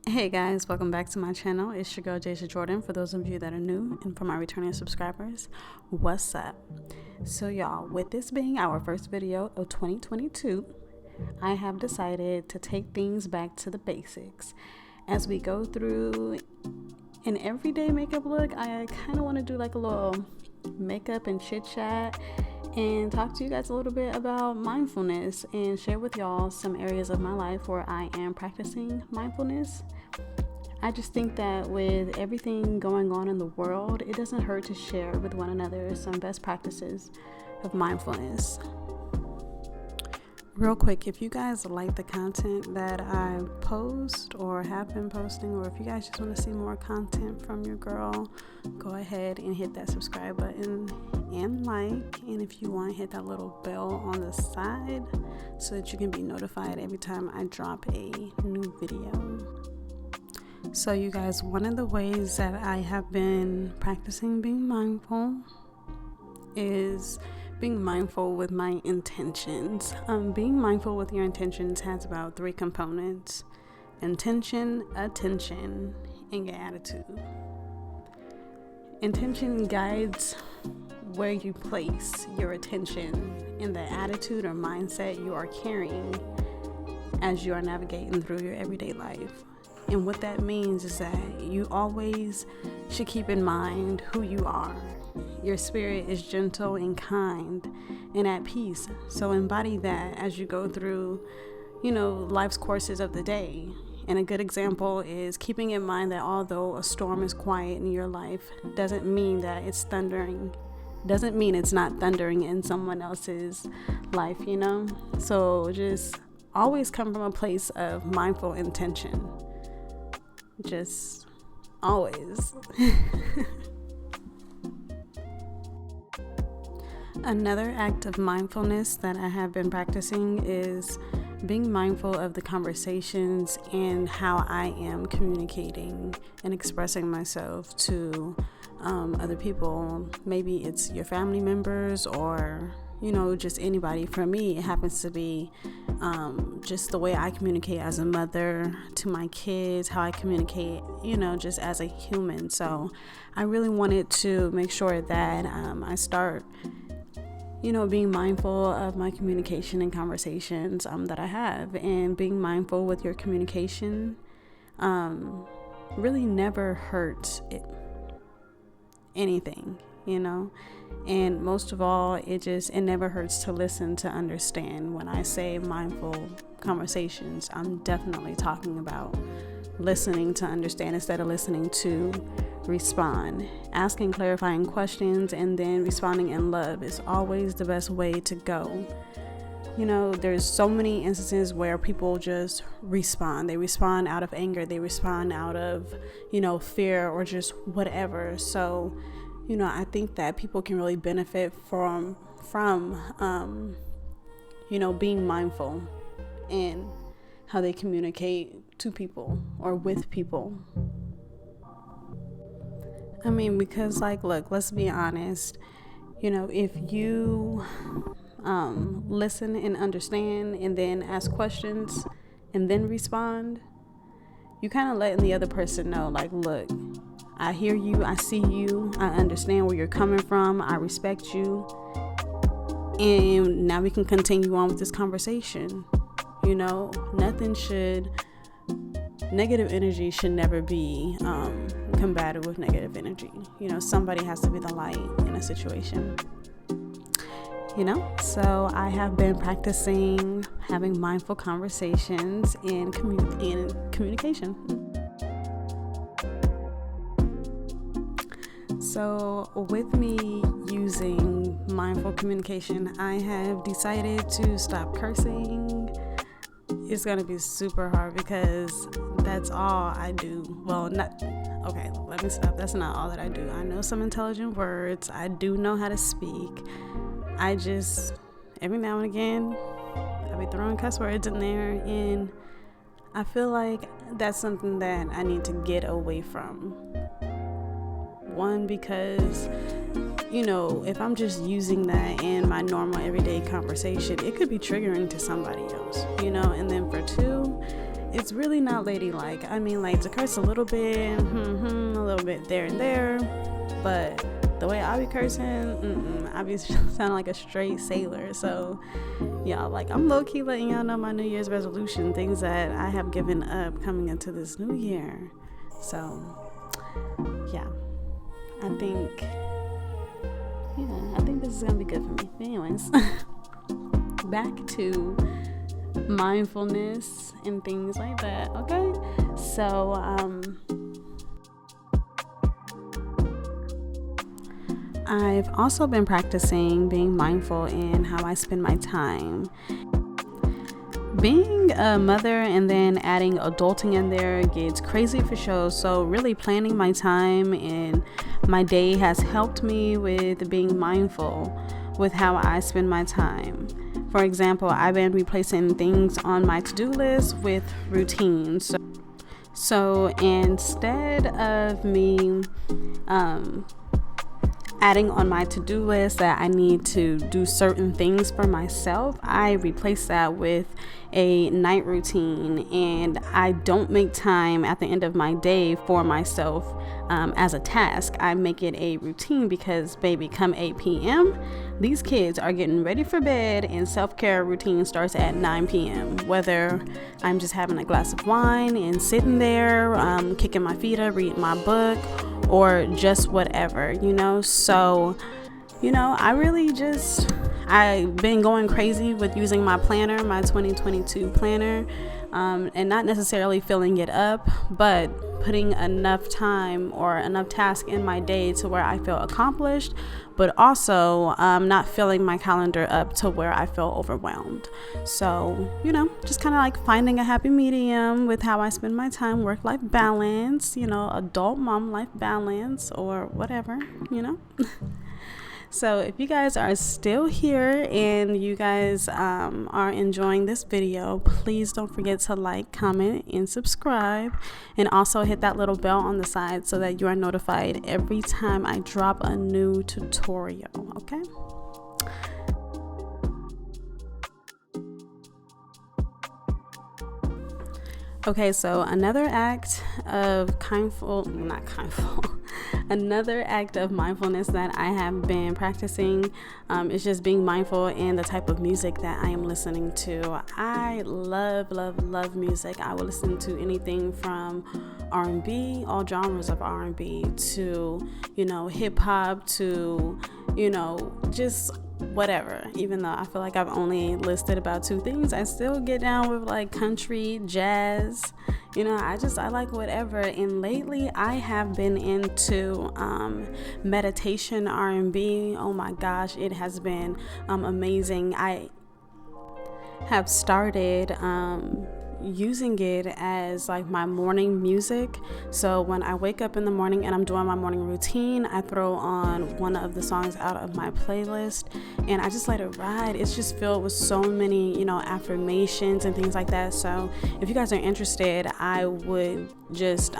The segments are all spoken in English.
Hey guys, welcome back to my channel. It's your girl Dazja Jordan for those of you that are new, and for my returning subscribers, what's up? So y'all, with this being our first video of 2022, I have decided to take things back to the basics. As we go through an everyday makeup look, I kind of want to do like a little makeup and chit chat and talk to you guys a little bit about mindfulness and share with y'all some areas of my life where I am practicing mindfulness. I just think that with everything going on in the world, it doesn't hurt to share with one another some best practices of mindfulness. Real quick, if you guys like the content that I post or have been posting, or if you guys just want to see more content from your girl, go ahead and hit that subscribe button and like. And if you want, hit that little bell on the side so that you can be notified every time I drop a new video. So you guys, one of the ways that I have been practicing being mindful is being mindful with my intentions. Being mindful with your intentions has about 3 components: intention, attention, and your attitude. Intention guides where you place your attention in the attitude or mindset you are carrying as you are navigating through your everyday life. And what that means is that you always should keep in mind who you are. Your spirit is gentle and kind and at peace. So embody that as you go through, life's courses of the day. And a good example is keeping in mind that although a storm is quiet in your life, doesn't mean that it's thundering. Doesn't mean it's not thundering in someone else's life, So just always come from a place of mindful intention. Just always. Another act of mindfulness that I have been practicing is being mindful of the conversations and how I am communicating and expressing myself to other people. Maybe it's your family members or just anybody. For me, it happens to be just the way I communicate as a mother to my kids, how I communicate, just as a human. So I really wanted to make sure that I start, being mindful of my communication and conversations that I have, and being mindful with your communication really never hurts anything, and most of all, it never hurts to listen to understand. When I say mindful conversations, I'm definitely talking about listening to understand instead of listening to respond. Asking clarifying questions and then responding in love is always the best way to go. There's so many instances where people just respond. They respond out of anger. They respond out of, fear or just whatever. So, I think that people can really benefit from being mindful in how they communicate to people or with people. Because look, let's be honest. If you listen and understand and then ask questions and then respond, you kind of letting the other person know, look, I hear you, I see you, I understand where you're coming from, I respect you, and now we can continue on with this conversation. Negative energy should never be combated with negative energy. Somebody has to be the light in a situation. So I have been practicing having mindful conversations in communication. So with me using mindful communication, I have decided to stop cursing. It's going to be super hard because that's all I do. Okay, let me stop. That's not all that I do. I know some intelligent words. I do know how to speak. I just, every now and again, I be throwing cuss words in there, and I feel like that's something that I need to get away from. One, because, if I'm just using that in my normal everyday conversation, it could be triggering to somebody else, and then for 2, it's really not ladylike. I mean, like, to curse a little bit, a little bit there and there, but the way I be cursing, I be sounding like a straight sailor. So, y'all, like, I'm low-key letting y'all know my New Year's resolution, things that I have given up coming into this new year. So, yeah, I think this is gonna be good for me. But anyways, back to mindfulness and things like that. Okay, so I've also been practicing being mindful in how I spend my time. Being a mother and then adding adulting in there gets crazy for sure. So really planning my time and my day has helped me with being mindful with how I spend my time. For example, I've been replacing things on my to-do list with routines. So instead of me adding on my to-do list that I need to do certain things for myself, I replace that with a night routine, and I don't make time at the end of my day for myself as a task. I make it a routine because, baby, come 8 p.m. these kids are getting ready for bed, and self-care routine starts at 9 p.m. Whether I'm just having a glass of wine and sitting there kicking my feet up, reading my book, or just whatever, So, I've been going crazy with using my planner, my 2022 planner, and not necessarily filling it up, but putting enough time or enough task in my day to where I feel accomplished, but also not filling my calendar up to where I feel overwhelmed. So, just kind of like finding a happy medium with how I spend my time, work-life balance, adult mom life balance, or whatever, So if you guys are still here and you guys are enjoying this video, please don't forget to like, comment, and subscribe, and also hit that little bell on the side so that you are notified every time I drop a new tutorial, okay? Okay, so another act of another act of mindfulness that I have been practicing is just being mindful in the type of music that I am listening to. I love music. I will listen to anything from R&B, all genres of R&B, to, hip hop, to, just whatever. Even though I feel like I've only listed about 2 things, I still get down with like country, jazz, I like whatever. And lately I have been into meditation R&B. Oh my gosh, it has been amazing. I have started using it as like my morning music. So when I wake up in the morning and I'm doing my morning routine, I throw on one of the songs out of my playlist and I just let it ride. It's just filled with so many, affirmations and things like that. So if you guys are interested, I would just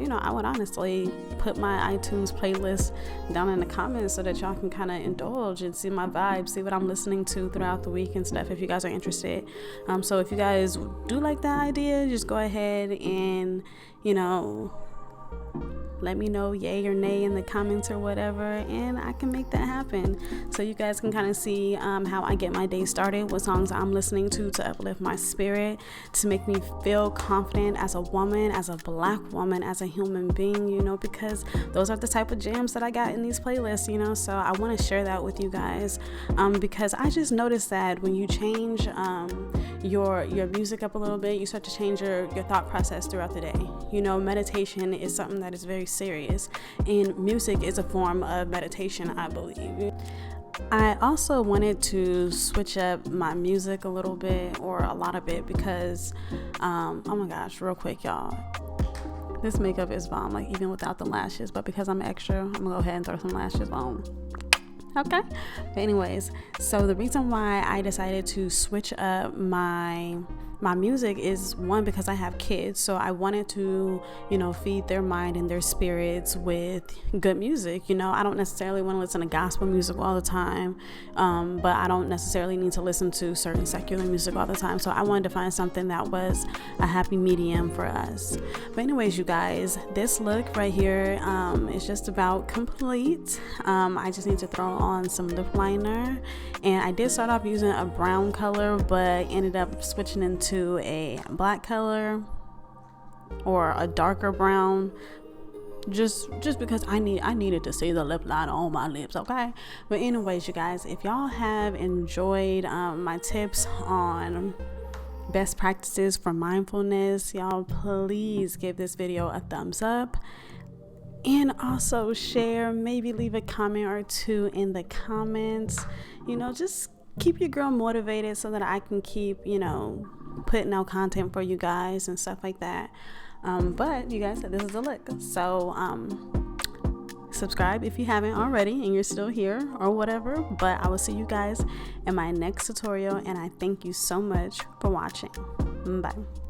I would honestly put my iTunes playlist down in the comments so that y'all can kind of indulge and see my vibes, see what I'm listening to throughout the week and stuff, if you guys are interested. So if you guys do like that idea, just go ahead and, let me know yay or nay in the comments or whatever, and I can make that happen. So you guys can kind of see how I get my day started, what songs I'm listening to uplift my spirit, to make me feel confident as a woman, as a Black woman, as a human being, because those are the type of jams that I got in these playlists, so I want to share that with you guys, because I just noticed that when you change your music up a little bit, you start to change your thought process throughout the day. Meditation is something that is very serious, and music is a form of meditation, I believe. I also wanted to switch up my music a little bit, or a lot of it, because oh my gosh, real quick, y'all, this makeup is bomb, like even without the lashes, but because I'm extra, I'm gonna go ahead and throw some lashes on. Okay, but anyways, so the reason why I decided to switch up my my music is one because I have kids, so I wanted to, feed their mind and their spirits with good music. I don't necessarily want to listen to gospel music all the time, but I don't necessarily need to listen to certain secular music all the time. So I wanted to find something that was a happy medium for us. But anyways, you guys, this look right here is just about complete. I just need to throw on some lip liner, and I did start off using a brown color, but ended up switching into a black color or a darker brown, just because I needed to see the lip liner on my lips. Okay, but anyways, you guys, if y'all have enjoyed my tips on best practices for mindfulness, y'all please give this video a thumbs up, and also share, maybe leave a comment or two in the comments. Just keep your girl motivated so that I can keep putting out content for you guys and stuff like that. But you guys said this is a look, so subscribe if you haven't already and you're still here or whatever. But I will see you guys in my next tutorial, and I thank you so much for watching. Bye.